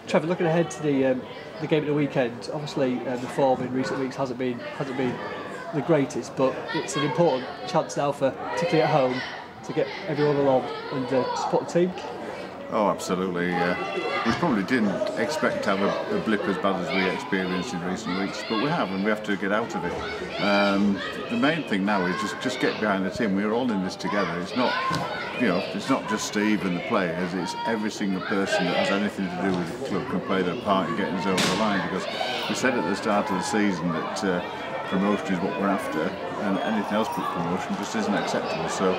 Trevor, looking ahead to the game at the weekend, obviously the form in recent weeks hasn't been the greatest, but it's an important chance now for, particularly at home, to get everyone along and support the team. Oh, absolutely. We probably didn't expect to have a blip as bad as we experienced in recent weeks, but we have, and we have to get out of it. The main thing now is just get behind the team. We're all in this together. It's not, it's not just Steve and the players. It's every single person that has anything to do with the club can play their part in getting us over the line. Because we said at the start of the season that promotion is what we're after, and anything else but promotion just isn't acceptable. So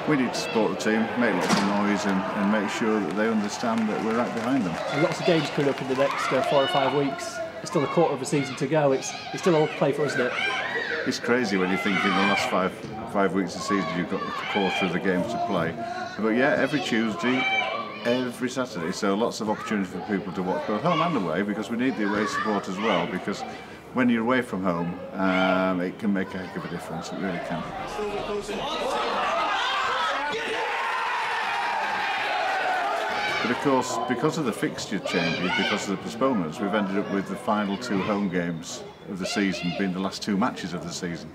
we need to support the team, make lots of noise, and make sure that they understand that we're right behind them. And lots of games coming up in the next 4 or 5 weeks. It's still a quarter of a season to go. It's still all to play for, isn't it? It's crazy when you think in the last five weeks of the season you've got a quarter of the games to play. But yeah, every Tuesday, every Saturday, so lots of opportunity for people to watch both home and away, because we need the away support as well, because when you're away from home, it can make a heck of a difference. It really can. But of course, because of the fixture changes, because of the postponements, we've ended up with the final 2 home games of the season being the last 2 matches of the season.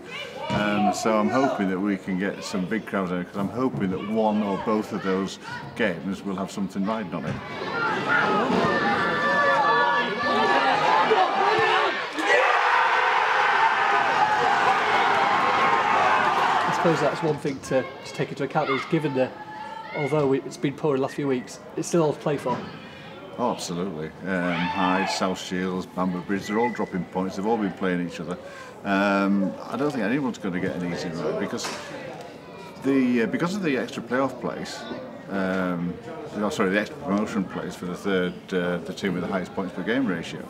So I'm hoping that we can get some big crowds in, because I'm hoping that one or both of those games will have something riding on it. I suppose that's one thing to take into account, is given that although it's been poor in the last few weeks, it's still all to play for. Oh, absolutely. Hyde, South Shields, Bamber Bridge, they're all dropping points. They've all been playing each other. I don't think anyone's going to get an easy ride, because of the extra playoff place. The extra promotion place for the team with the highest points per game ratio.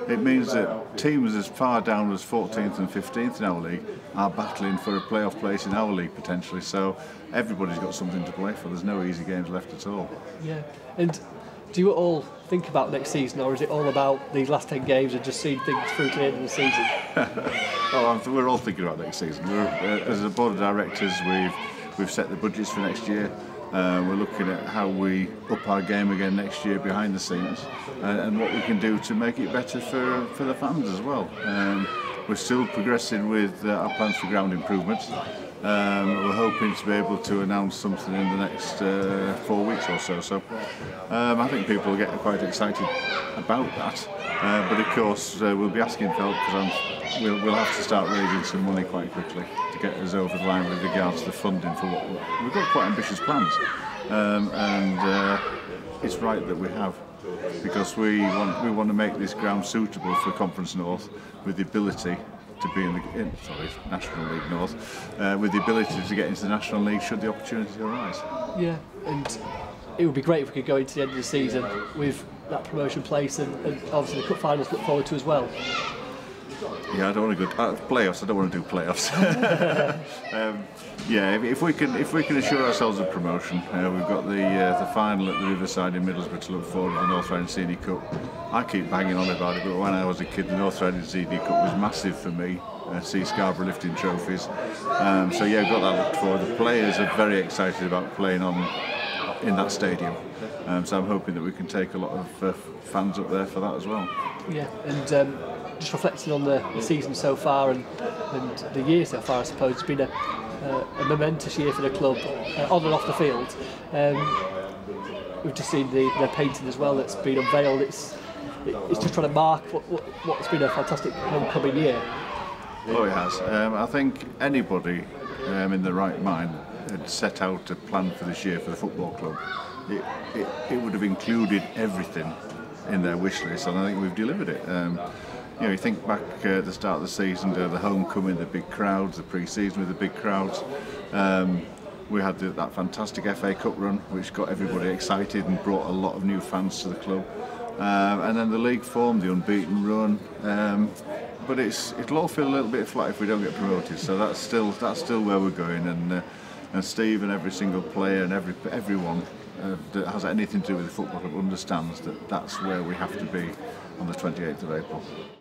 It means that teams as far down as 14th and 15th in our league are battling for a playoff place in our league potentially. So everybody's got something to play for. There's no easy games left at all. Yeah, and do you all think about next season, or is it all about these last 10 games and just seeing things through to the end of the season? We're all thinking about next season. As a board of directors, we've set the budgets for next year. We're looking at how we up our game again next year behind the scenes, and what we can do to make it better for the fans as well. We're still progressing with our plans for ground improvements. We're hoping to be able to announce something in the next 4 weeks or so. So I think people will get quite excited about that. But of course we'll be asking for help, because we'll have to start raising some money quite quickly to get us over the line with regards to the funding for what we've got. Quite ambitious plans, and it's right that we have, because we want to make this ground suitable for Conference North, with the ability to be in National League North, with the ability to get into the National League should the opportunity arise. Yeah, and it would be great if we could go into the end of the season with that promotion place, and obviously the cup finals to look forward to as well. Yeah, I don't want to go playoffs. I don't want to do playoffs. If we can assure ourselves of promotion, we've got the final at the Riverside in Middlesbrough to look forward to, the North Riding Senior Cup. I keep banging on about it, but when I was a kid, the North Riding Senior Cup was massive for me. See Scarborough lifting trophies. So yeah, we've got that looked forward. The players are very excited about playing in that stadium. So I'm hoping that we can take a lot of fans up there for that as well. Yeah, and just reflecting on the season so far and the year so far, I suppose it's been a momentous year for the club, on and off the field. We've just seen the painting as well that's been unveiled. It's just trying to mark what's been a fantastic homecoming year. Oh, it has. I think anybody in the right mind had set out a plan for this year for the football club. It would have included everything in their wish list, and I think we've delivered it. You think back at the start of the season, the homecoming, the big crowds, the pre-season with the big crowds. We had that fantastic FA Cup run, which got everybody excited and brought a lot of new fans to the club. And then the league form, the unbeaten run. But it'll all feel a little bit flat if we don't get promoted. So that's still where we're going. And Steve and every single player and everyone that has anything to do with the football club understands that that's where we have to be on the 28th of April.